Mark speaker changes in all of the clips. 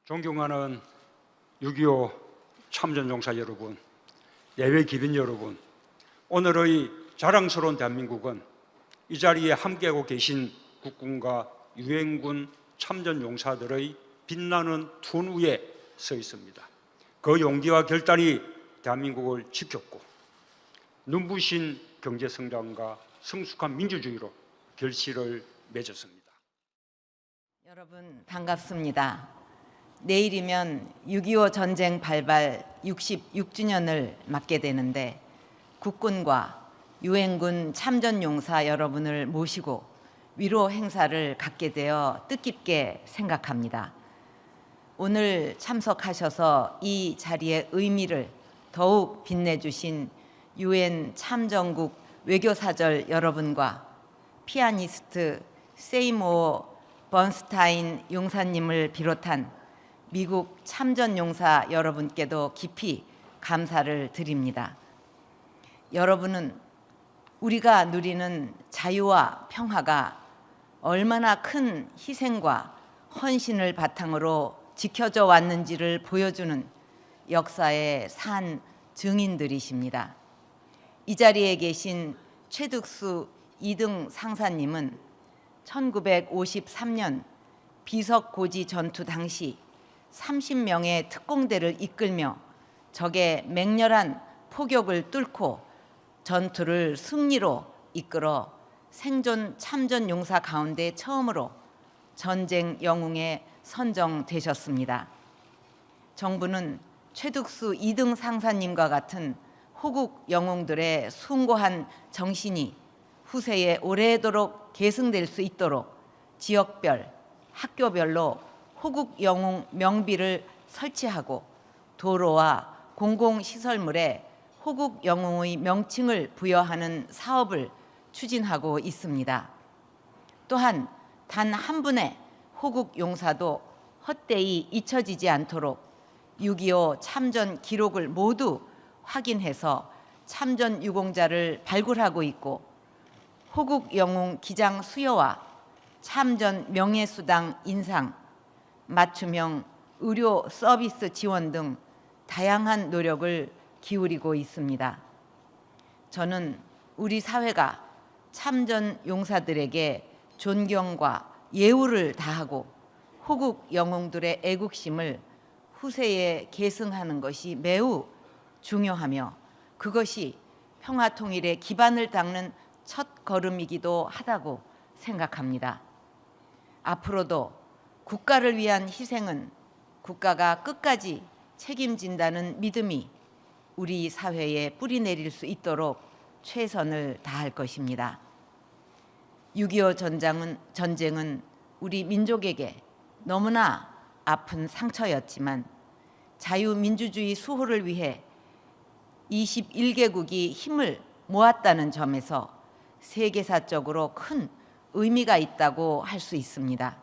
Speaker 1: 존경하는 6.25 참전용사 여러분, 예외 기빈 여러분, 오늘의 자랑스러운 대한민국은 이 자리에 함께하고 계신 국군과 유엔군 참전용사들의 빛나는 둔 위에 서 있습니다. 그 용기와 결단이 대한민국을 지켰고 눈부신 경제성장과 성숙한 민주주의로 결실을 맺었습니다.
Speaker 2: 여러분 반갑습니다. 내일이면 6.25 전쟁 발발 66주년을 맞게 되는데 국군과 유엔군 참전용사 여러분을 모시고 위로 행사를 갖게 되어 뜻깊게 생각합니다. 오늘 참석하셔서 이 자리의 의미를 더욱 빛내주신 유엔 참전국 외교사절 여러분과 피아니스트 세이모어 번스타인 용사님을 비롯한 미국 참전용사 여러분께도 깊이 감사를 드립니다. 여러분은 우리가 누리는 자유와 평화가 얼마나 큰 희생과 헌신을 바탕으로 지켜져 왔는지를 보여주는 역사의 산 증인들이십니다. 이 자리에 계신 최득수 2등 상사님은 1953년 비석고지 전투 당시 30명의 특공대를 이끌며 적의 맹렬한 포격을 뚫고 전투를 승리로 이끌어 생존 참전 용사 가운데 처음으로 전쟁 영웅에 선정되셨습니다. 정부는 최득수 2등 상사님과 같은 호국 영웅들의 숭고한 정신이 후세에 오래도록 계승될 수 있도록 지역별, 학교별로 호국 영웅 명비를 설치하고 도로와 공공시설물에 호국 영웅의 명칭을 부여하는 사업을 추진하고 있습니다. 또한 단 한 분의 호국 용사도 헛되이 잊혀지지 않도록 6.25 참전 기록을 모두 확인해서 참전 유공자를 발굴하고 있고 호국 영웅 기장 수여와 참전 명예수당 인상, 맞춤형 의료 서비스 지원 등 다양한 노력을 기울이고 있습니다. 저는 우리 사회가 참전 용사들에게 존경과 예우를 다하고 호국 영웅들의 애국심을 후세에 계승하는 것이 매우 중요하며 그것이 평화통일의 기반을 닦는 첫 걸음이기도 하다고 생각합니다. 앞으로도 국가를 위한 희생은 국가가 끝까지 책임진다는 믿음이 우리 사회에 뿌리내릴 수 있도록 최선을 다할 것입니다. 6.25 전쟁은 우리 민족에게 너무나 아픈 상처였지만 자유민주주의 수호를 위해 21개국이 힘을 모았다는 점에서 세계사적으로 큰 의미가 있다고 할 수 있습니다.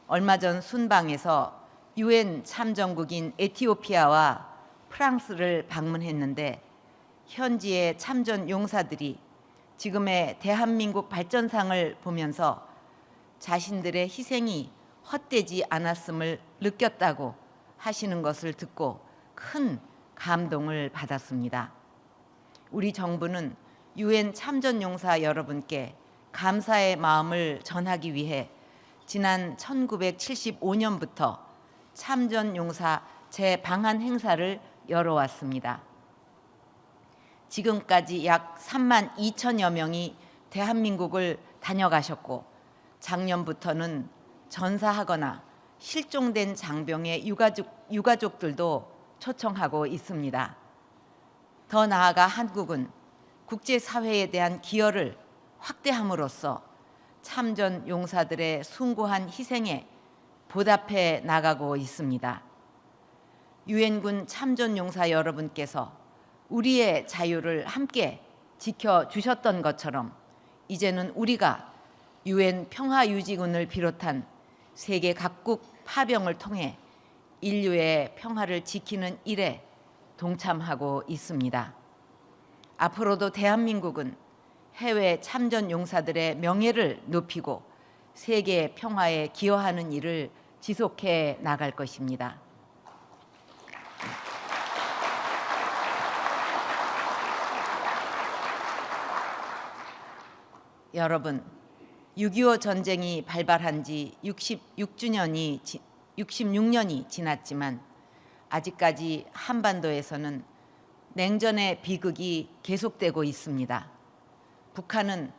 Speaker 2: 얼마 전 순방에서 유엔 참전국인 에티오피아와 프랑스를 방문했는데 현지의 참전 용사들이 지금의 대한민국 발전상을 보면서 자신들의 희생이 헛되지 않았음을 느꼈다고 하시는 것을 듣고 큰 감동을 받았습니다. 우리 정부는 유엔 참전용사 여러분께 감사의 마음을 전하기 위해 지난 1975년부터 참전용사 재방한 행사를 열어왔습니다. 지금까지 약 3만 2천여 명이 대한민국을 다녀가셨고 작년부터는 전사하거나 실종된 장병의 유가족들도 초청하고 있습니다. 더 나아가 한국은 국제사회에 대한 기여를 확대함으로써 참전 용사들의 숭고한 희생에 보답해 나가고 있습니다. 유엔군 참전 용사 여러분께서 우리의 자유를 함께 지켜주셨던 것처럼 이제는 우리가 유엔 평화유지군을 비롯한 세계 각국 파병을 통해 인류의 평화를 지키는 일에 동참하고 있습니다. 앞으로도 대한민국은 해외 참전 용사들의 명예를 높이고 세계 평화에 기여하는 일을 지속해 나갈 것입니다. 여러분, 6.25 전쟁이 발발한 지 66년이 지났지만 아직까지 한반도에서는 냉전의 비극이 계속되고 있습니다. 북한은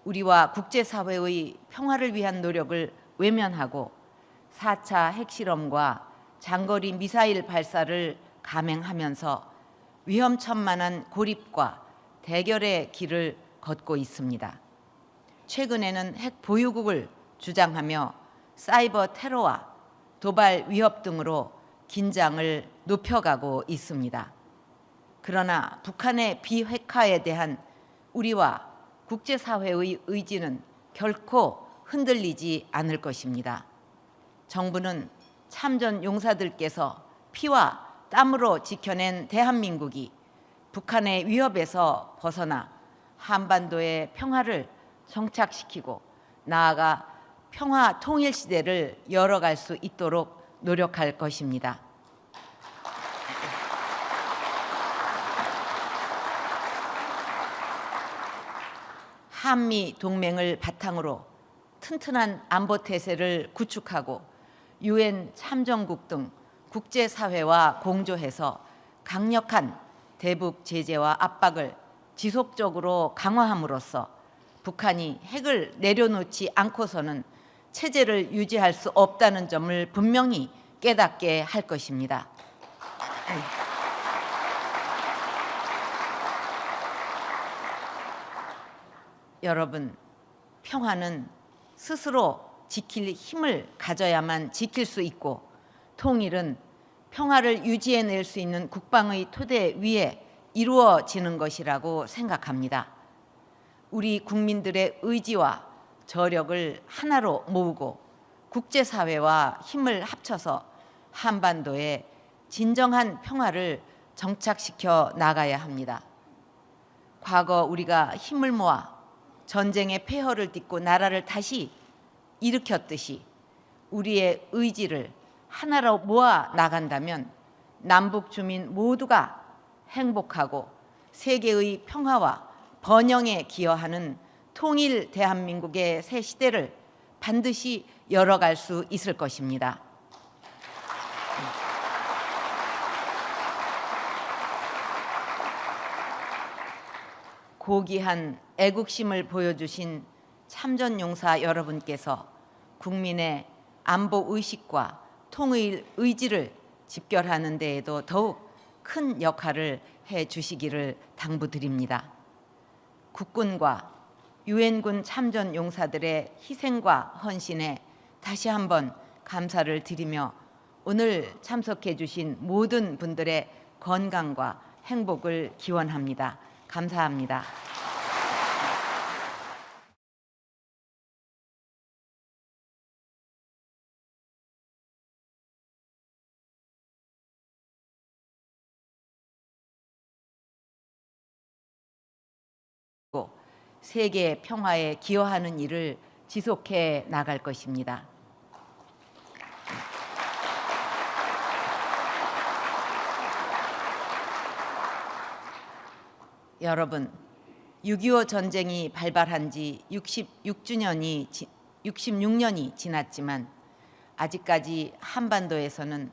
Speaker 2: 우리와 국제사회의 평화를 위한 노력을 외면하고 4차 핵실험과 장거리 미사일 발사를 감행하면서 위험천만한 고립과 대결의 길을 걷고 있습니다. 최근에는 핵 보유국을 주장하며 사이버 테러와 도발 위협 등으로 긴장을 높여가고 있습니다. 그러나 북한의 비핵화에 대한 우리와 국제사회의 의지는 결코 흔들리지 않을 것입니다. 정부는 참전 용사들께서 피와 땀으로 지켜낸 대한민국이 북한의 위협에서 벗어나 한반도의 평화를 정착시키고 나아가 평화 통일 시대를 열어갈 수 있도록 노력할 것입니다. 한미 동맹을 바탕으로 튼튼한 안보 태세를 구축하고 유엔 참전국 등 국제사회와 공조해서 강력한 대북 제재와 압박을 지속적으로 강화함으로써 북한이 핵을 내려놓지 않고서는 체제를 유지할 수 없다는 점을 분명히 깨닫게 할 것입니다. 여러분, 평화는 스스로 지킬 힘을 가져야만 지킬 수 있고 통일은 평화를 유지해낼 수 있는 국방의 토대 위에 이루어지는 것이라고 생각합니다. 우리 국민들의 의지와 저력을 하나로 모으고 국제사회와 힘을 합쳐서 한반도에 진정한 평화를 정착시켜 나가야 합니다. 과거 우리가 힘을 모아 전쟁의 폐허를 딛고 나라를 다시 일으켰듯이 우리의 의지를 하나로 모아 나간다면 남북 주민 모두가 행복하고 세계의 평화와 번영에 기여하는 통일 대한민국의 새 시대를 반드시 열어갈 수 있을 것입니다. 고귀한 애국심을 보여주신 참전용사 여러분께서 국민의 안보 의식과 통일 의지를 집결하는 데에도 더욱 큰 역할을 해 주시기를 당부드립니다. 국군과 유엔군 참전용사들의 희생과 헌신에 다시 한번 감사를 드리며 오늘 참석해 주신 모든 분들의 건강과 행복을 기원합니다. 감사합니다. 세계 평화에 기여하는 일을 지속해 나갈 것입니다. 여러분, 6.25 전쟁이 발발한 지 66년이 지났지만 아직까지 한반도에서는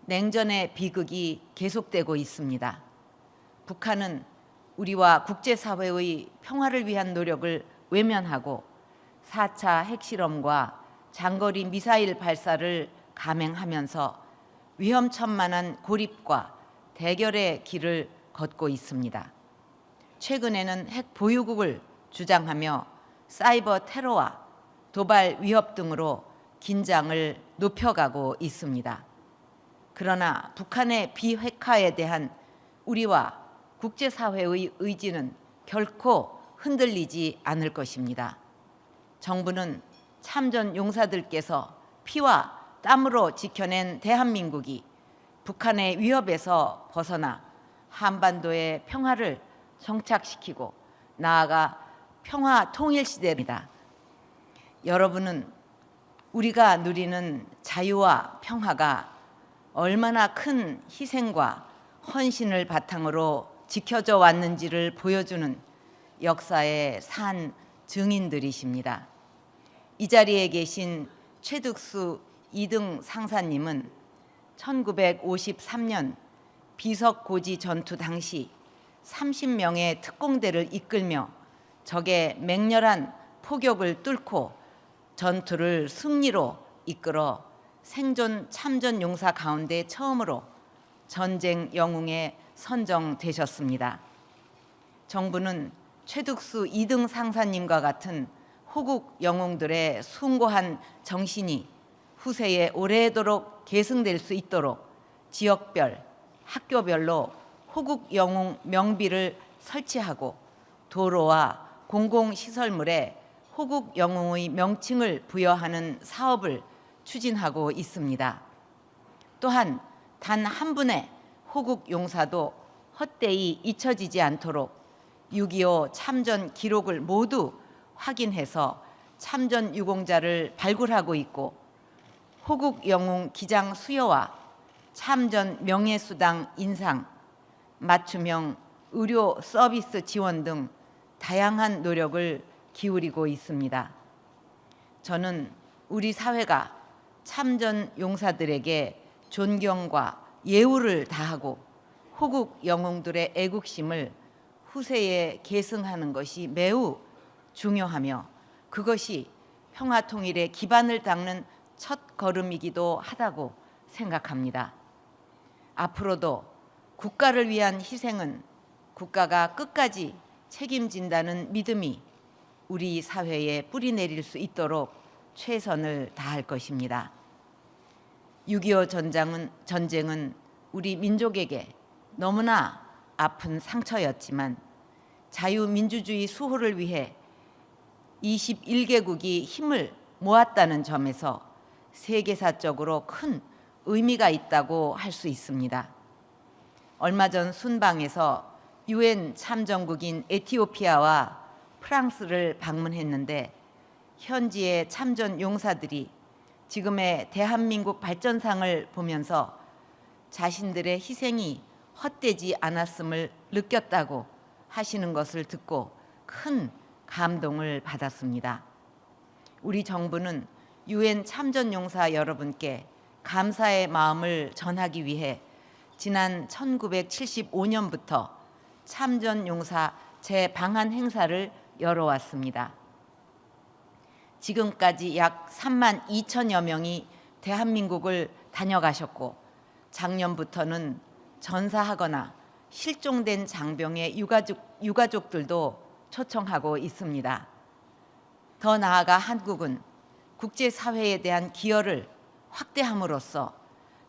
Speaker 2: 냉전의 비극이 계속되고 있습니다. 북한은 우리와 국제사회의 평화를 위한 노력을 외면하고 4차 핵실험과 장거리 미사일 발사를 감행하면서 위험천만한 고립과 대결의 길을 걷고 있습니다. 최근에는 핵 보유국을 주장하며 사이버 테러와 도발 위협 등으로 긴장을 높여가고 있습니다. 그러나 북한의 비핵화에 대한 우리와 국제사회의 의지는 결코 흔들리지 않을 것입니다. 정부는 참전 용사들께서 피와 땀으로 지켜낸 대한민국이 북한의 위협에서 벗어나 한반도의 평화를 정착시키고 나아가 평화 통일 시대입니다. 여러분은 우리가 누리는 자유와 평화가 얼마나 큰 희생과 헌신을 바탕으로 지켜져 왔는지를 보여주는 역사의 산 증인들이십니다. 이 자리에 계신 최득수 2등 상사님은 1953년 비석고지 전투 당시 30명의 특공대를 이끌며 적의 맹렬한 포격을 뚫고 전투를 승리로 이끌어 생존 참전 용사 가운데 처음으로 전쟁 영웅에 선정되셨습니다. 정부는 최득수 2등 상사님과 같은 호국 영웅들의 숭고한 정신이 후세에 오래도록 계승될 수 있도록 지역별, 학교별로 호국 영웅 명비를 설치하고 도로와 공공시설물에 호국 영웅의 명칭을 부여하는 사업을 추진하고 있습니다. 또한 단 한 분의 호국 용사도 헛되이 잊혀지지 않도록 6.25 참전 기록을 모두 확인해서 참전 유공자를 발굴하고 있고 호국 영웅 기장 수여와 참전 명예수당 인상, 맞춤형 의료 서비스 지원 등 다양한 노력을 기울이고 있습니다. 저는 우리 사회가 참전 용사들에게 존경과 예우를 다하고 호국 영웅들의 애국심을 후세에 계승하는 것이 매우 중요하며 그것이 평화통일의 기반을 닦는 첫 걸음이기도 하다고 생각합니다. 앞으로도 국가를 위한 희생은 국가가 끝까지 책임진다는 믿음이 우리 사회에 뿌리내릴 수 있도록 최선을 다할 것입니다. 6.25 전쟁은 우리 민족에게 너무나 아픈 상처였지만 자유민주주의 수호를 위해 21개국이 힘을 모았다는 점에서 세계사적으로 큰 의미가 있다고 할 수 있습니다. 얼마 전 순방에서 UN 참전국인 에티오피아와 프랑스를 방문했는데 현지의 참전 용사들이 지금의 대한민국 발전상을 보면서 자신들의 희생이 헛되지 않았음을 느꼈다고 하시는 것을 듣고 큰 감동을 받았습니다. 우리 정부는 UN 참전용사 여러분께 감사의 마음을 전하기 위해 지난 1975년부터 참전용사 재방한 행사를 열어왔습니다. 지금까지 약 3만 2천여 명이 대한민국을 다녀가셨고 작년부터는 전사하거나 실종된 장병의 유가족들도 초청하고 있습니다. 더 나아가 한국은 국제사회에 대한 기여를 확대함으로써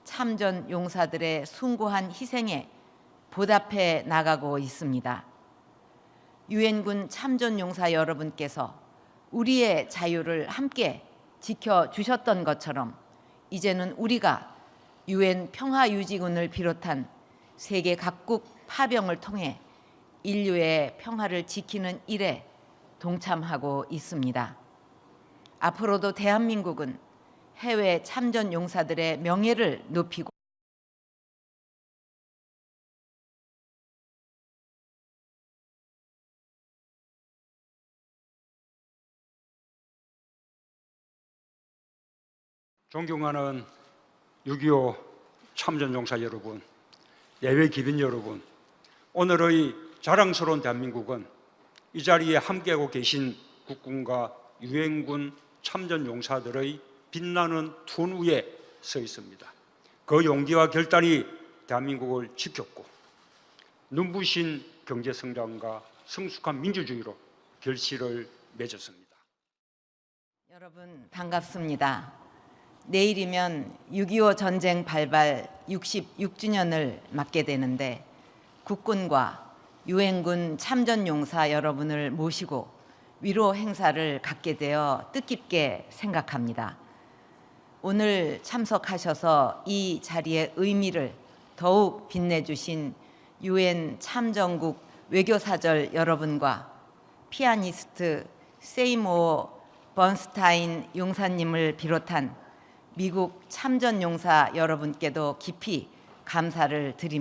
Speaker 2: 참전 용사들의 숭고한 희생에 보답해 나가고 있습니다. 유엔군 참전 용사 여러분께서 우리의 자유를 함께 지켜주셨던 것처럼 이제는 우리가 유엔 평화유지군을 비롯한 세계 각국 파병을 통해 인류의 평화를 지키는 일에 동참하고 있습니다. 앞으로도 대한민국은 해외 참전 용사들의 명예를 높이고
Speaker 1: 존경하는 6.25 참전용사 여러분, 예외 기빈 여러분, 오늘의 자랑스러운 대한민국은 이 자리에 함께하고 계신 국군과 유엔군 참전용사들의 빛나는 둔 위에 서 있습니다. 그 용기와 결단이 대한민국을 지켰고 눈부신 경제성장과 성숙한 민주주의로 결실을 맺었습니다.
Speaker 2: 여러분 반갑습니다. 내일이면 6.25 전쟁 발발 66주년을 맞게 되는데 국군과 유엔군 참전용사 여러분을 모시고 위로 행사를 갖게 되어 뜻깊게 생각합니다. 오늘 참석하셔서 이 자리의 의미를 더욱 빛내주신 유엔 참전국 외교사절 여러분과 피아니스트 세이모 번스타인 용사님을 비롯한 미국 참전 용사 여러분께도 깊이 감사를 드립니다.